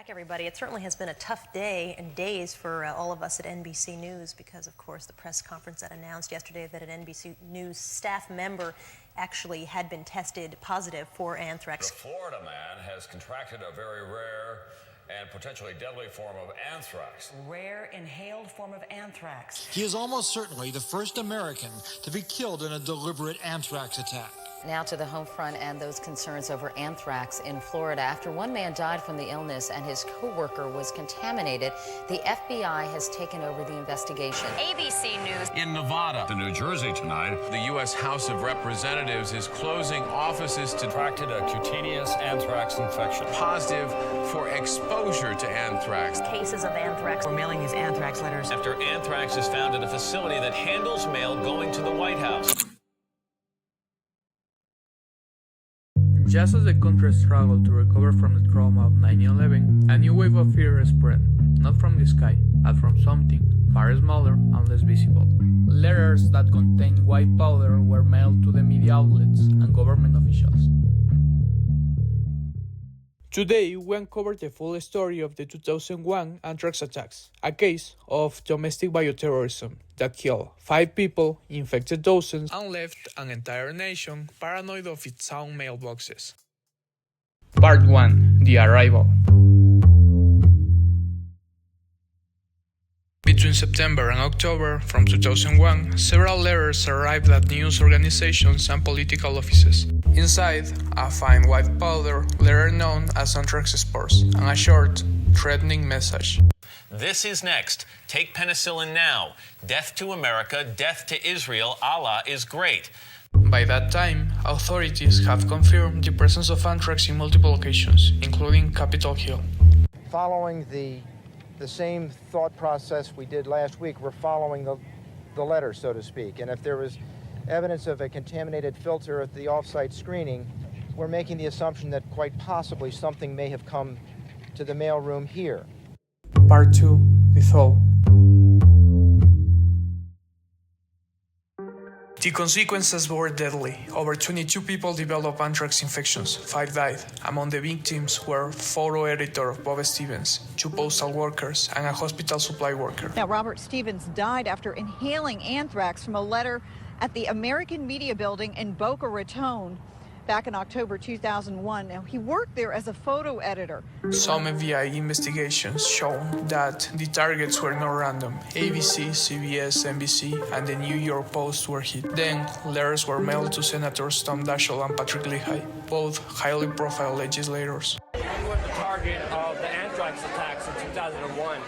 back, everybody. It certainly has been a tough day and days for all of us at NBC News because, of course, the press conference that announced yesterday that an NBC News staff member actually had been tested positive for anthrax. The Florida man has contracted a very rare and potentially deadly form of anthrax. Rare inhaled form of anthrax. He is almost certainly the first American to be killed in a deliberate anthrax attack. Now to the home front and those concerns over anthrax in Florida. After one man died from the illness and his co-worker was contaminated, the FBI has taken over the investigation. ABC News. In Nevada, in New Jersey tonight, The U.S. House of Representatives is closing offices to contracted a cutaneous anthrax infection. positive for exposure to anthrax. Cases of anthrax. We're mailing these anthrax letters. After anthrax is found at a facility that handles mail going to the White House. Just as the country struggled to recover from the trauma of 9/11, a new wave of fear spread, not from the sky, but from something far smaller and less visible. Letters that contained white powder were mailed to the media outlets and government officials. Today, we uncovered the full story of the 2001 Anthrax Attacks, a case of domestic bioterrorism that killed 5 people, infected dozens, and left an entire nation paranoid of its own mailboxes. Part 1. The Arrival. Between September and October from 2001, several letters arrived at news organizations and political offices. Inside, a fine white powder letter known as anthrax spores, and a short, threatening message. This is next. Take penicillin now. Death to America, death to Israel. Allah is great. By that time, authorities have confirmed the presence of anthrax in multiple locations, including Capitol Hill. Following the same thought process we did last week, we're following the letter, so to speak. And if there was evidence of a contaminated filter at the off-site screening, we're making the assumption that quite possibly something may have come to the mailroom here. Part 2. The Thaw. The consequences were deadly. Over 22 people developed anthrax infections, 5 died. Among the victims were photo editor Bruce Ivins, 2 postal workers, and a hospital supply worker. Now, Robert Stevens died after inhaling anthrax from a letter at the American Media Building in Boca Raton back in October 2001. Now, he worked there as a photo editor. Some FBI investigations show that the targets were not random. ABC, CBS, NBC, and the New York Post were hit. Then, letters were mailed to Senators Tom Daschle and Patrick Leahy, both highly profiled legislators. You were the target of the Anthrax attacks in 2001.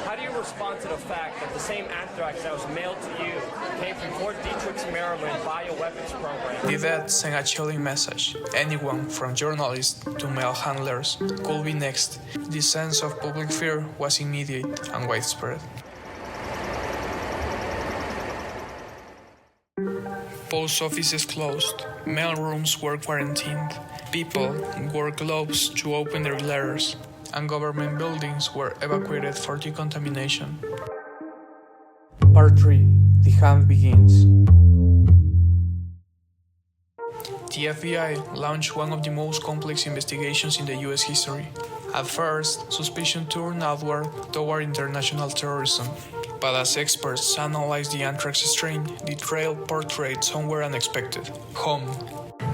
How do you respond to the fact that the same anthrax that was mailed to you came from Fort Detrick's Maryland bioweapons program? The death sent a chilling message. Anyone, from journalists to mail handlers, could be next. The sense of public fear was immediate and widespread. Post offices closed, mail rooms were quarantined, people wore gloves to open their letters, and government buildings were evacuated for decontamination. Part 3. The Hunt begins. The FBI launched one of the most complex investigations in the U.S. history. At first, suspicion turned outward toward international terrorism. But as experts analyzed the anthrax strain, the trail portrayed somewhere unexpected: home.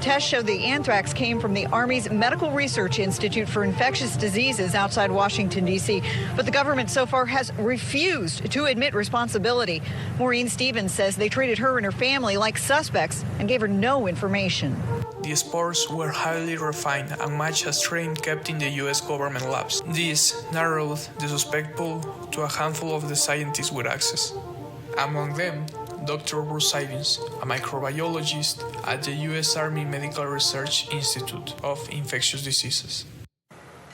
Tests show the anthrax came from the Army's Medical Research Institute for Infectious Diseases outside Washington, D.C. But the government so far has refused to admit responsibility. Maureen Stevens says they treated her and her family like suspects and gave her no information. The spores were highly refined and matched a strain kept in the U.S. government labs. This narrowed the suspect pool to a handful of the scientists with access. Among them, Dr. Bruce Ivins, a microbiologist at the U.S. Army Medical Research Institute of Infectious Diseases.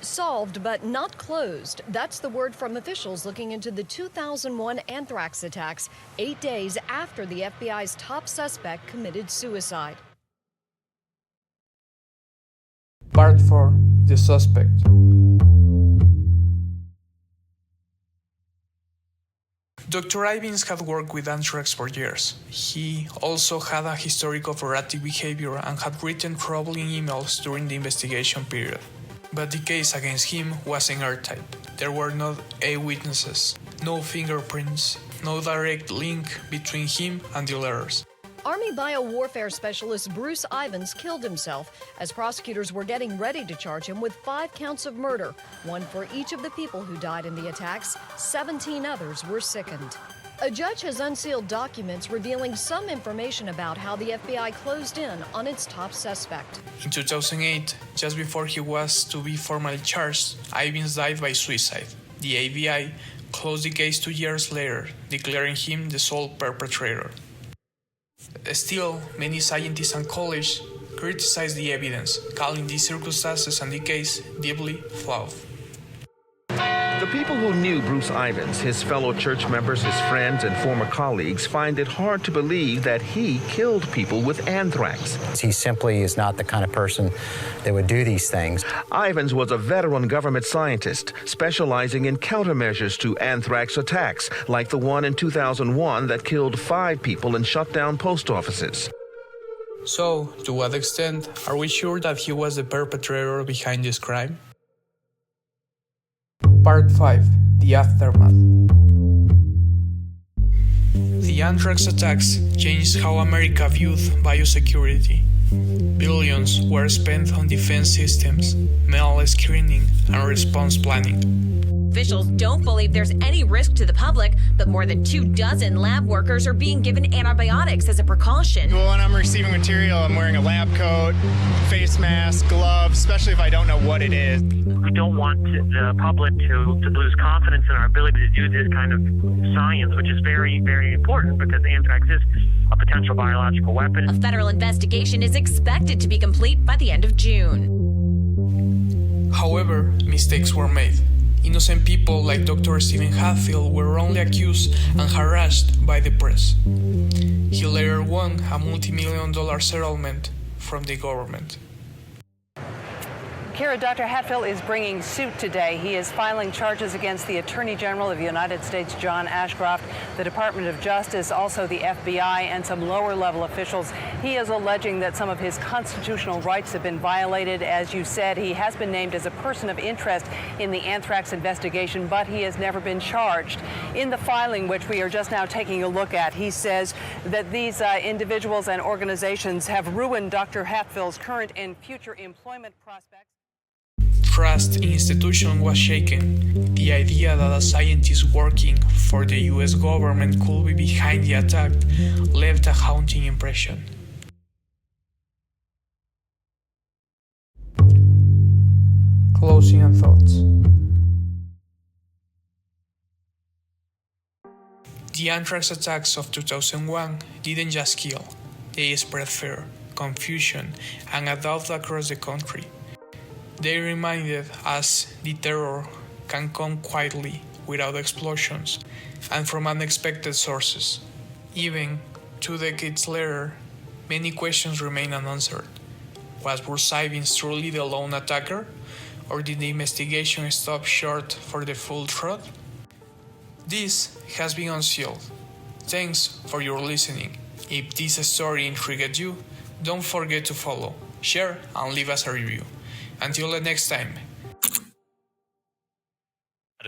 Solved but not closed. That's the word from officials looking into the 2001 anthrax attacks, 8 days after the FBI's top suspect committed suicide. Part 4. The Suspect. Dr. Ivins had worked with anthrax for years. He also had a historic of erratic behavior and had written troubling emails during the investigation period. But the case against him wasn't airtight. There were no eyewitnesses, no fingerprints, no direct link between him and the letters. Army biowarfare specialist Bruce Ivins killed himself as prosecutors were getting ready to charge him with 5 counts of murder, one for each of the people who died in the attacks. 17 others were sickened. A judge has unsealed documents revealing some information about how the FBI closed in on its top suspect. In 2008, just before he was to be formally charged, Ivins died by suicide. The FBI closed the case 2 years later, declaring him the sole perpetrator. Still, many scientists and colleagues criticize the evidence, calling the circumstances and the case deeply flawed. The people who knew Bruce Ivins, his fellow church members, his friends, and former colleagues find it hard to believe that he killed people with anthrax. He simply is not the kind of person that would do these things. Ivins was a veteran government scientist specializing in countermeasures to anthrax attacks, like the one in 2001 that killed 5 people and shut down post offices. So, to what extent are we sure that he was the perpetrator behind this crime? Part 5. The Aftermath. The Anthrax attacks changed how America viewed biosecurity. Billions were spent on defense systems, mail screening, and response planning. Officials don't believe there's any risk to the public, but more than 24 lab workers are being given antibiotics as a precaution. Well, when I'm receiving material, I'm wearing a lab coat, face mask, gloves, especially if I don't know what it is. We don't want the public to lose confidence in our ability to do this kind of science, which is very, very important because anthrax is a potential biological weapon. A federal investigation is expected to be complete by the end of June. However, mistakes were made. Innocent people like Dr. Stephen Hatfield were wrongly accused and harassed by the press. He later won a multi-million-dollar settlement from the government. Kara, Dr. Hatfield is bringing suit today. He is filing charges against the Attorney General of the United States, John Ashcroft, the Department of Justice, also the FBI, and some lower-level officials. He is alleging that some of his constitutional rights have been violated. As you said, he has been named as a person of interest in the anthrax investigation, but he has never been charged. In the filing, which we are just now taking a look at, he says that these individuals and organizations have ruined Dr. Hatfield's current and future employment prospects. Trust in institutions was shaken. The idea that a scientist working for the US government could be behind the attack left a haunting impression. Closing and thoughts. The anthrax attacks of 2001 didn't just kill, they spread fear, confusion, and a doubt across the country. They reminded us the terror can come quietly, without explosions, and from unexpected sources. Even 2 decades later, many questions remain unanswered. Was Bruce Ivins truly the lone attacker, or did the investigation stop short for the full truth? This has been Unsealed. Thanks for your listening. If this story intrigued you, don't forget to follow, share, and leave us a review. Until the next time.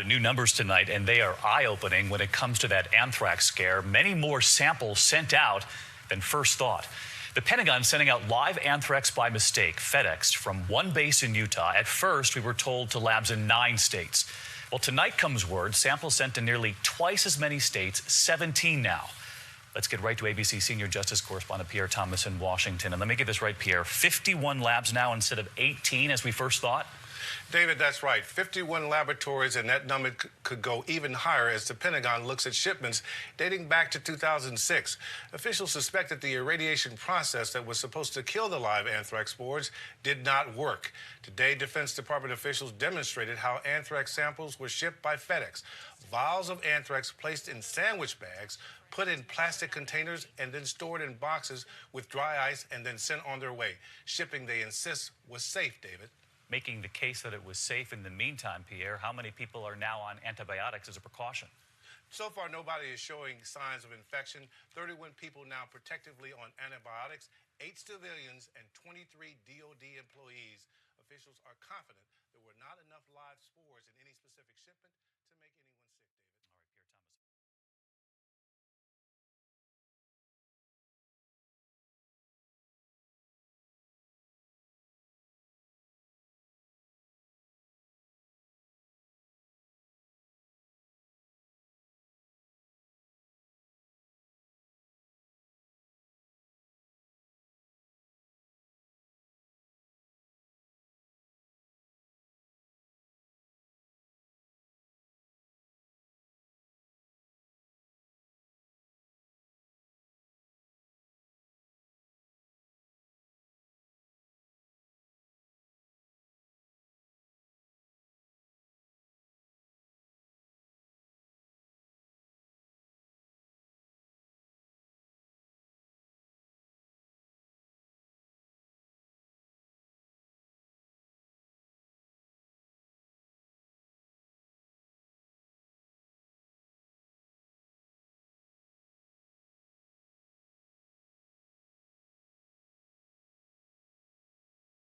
New numbers tonight, and they are eye-opening when it comes to that anthrax scare. Many more samples sent out than first thought. The Pentagon sending out live anthrax by mistake, FedExed, from one base in Utah. At first, we were told to labs in 9 states. Well, tonight comes word, samples sent to nearly twice as many states, 17 now. Let's get right to ABC Senior Justice Correspondent Pierre Thomas in Washington. And let me get this right, Pierre. 51 labs now instead of 18 as we first thought? David, that's right. 51 laboratories, and that number could go even higher as the Pentagon looks at shipments dating back to 2006. Officials suspect that the irradiation process that was supposed to kill the live anthrax spores did not work. Today, Defense Department officials demonstrated how anthrax samples were shipped by FedEx. Vials of anthrax placed in sandwich bags, put in plastic containers, and then stored in boxes with dry ice and then sent on their way. Shipping, they insist, was safe, David. Making the case that it was safe in the meantime, Pierre, how many people are now on antibiotics as a precaution? So far, nobody is showing signs of infection. 31 people now protectively on antibiotics, 8 civilians and 23 DOD employees. Officials are confident there were not enough live spores in any specific shipment to make anyone